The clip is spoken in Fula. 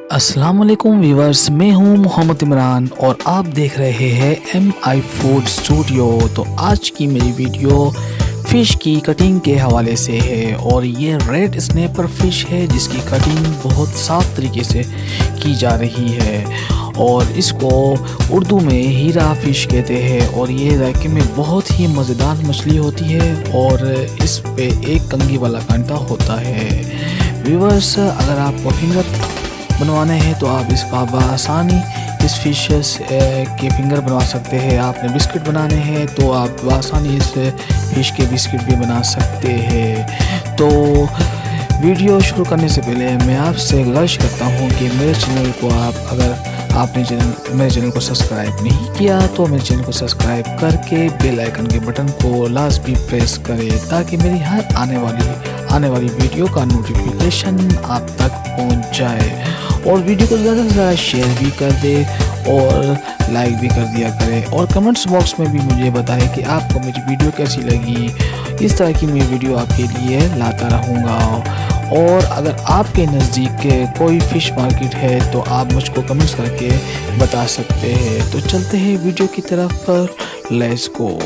अस्सलाम वालेकुम व्यूवर्स, मैं हूं मोहम्मद इमरान और आप देख रहे हैं MI फूड स्टूडियो। तो आज की मेरी वीडियो फ़िश की कटिंग के हवाले से है और ये रेड स्नैपर फ़िश है जिसकी कटिंग बहुत साफ़ तरीके से की जा रही है और इसको उर्दू में हीरा फ़िश कहते हैं और ये जायके में बहुत ही मज़ेदार मछली होती है और इस पे एक कंघी वाला कांटा होता है। व्यूवर्स, अगर आपको फिंगर बनवाने हैं तो आप इसका बआसानी इस फिशेस के फिंगर बनवा सकते हैं। आपने बिस्किट बनाने हैं तो आप बआसानी इस फिश के बिस्किट भी बना सकते हैं। तो वीडियो शुरू करने से पहले मैं आपसे गुजारिश करता हूं कि मेरे चैनल को अगर आपने मेरे चैनल को सब्सक्राइब नहीं किया तो मेरे चैनल को सब्सक्राइब करके बेल आइकन के बटन को लाजमी प्रेस करें ताकि मेरी हर आने वाली वीडियो का नोटिफिकेशन आप तक पहुंच जाए और वीडियो को ज़्यादा से ज़्यादा शेयर भी कर दे और लाइक भी कर दिया करें और कमेंट्स बॉक्स में भी मुझे बताएं कि आपको मेरी वीडियो कैसी लगी। इस तरह की मैं वीडियो आपके लिए लाता रहूँगा और अगर आपके नज़दीक कोई फ़िश मार्केट है तो आप मुझको कमेंट्स करके बता सकते हैं। तो चलते हैं वीडियो की तरफ, लेट्स गो।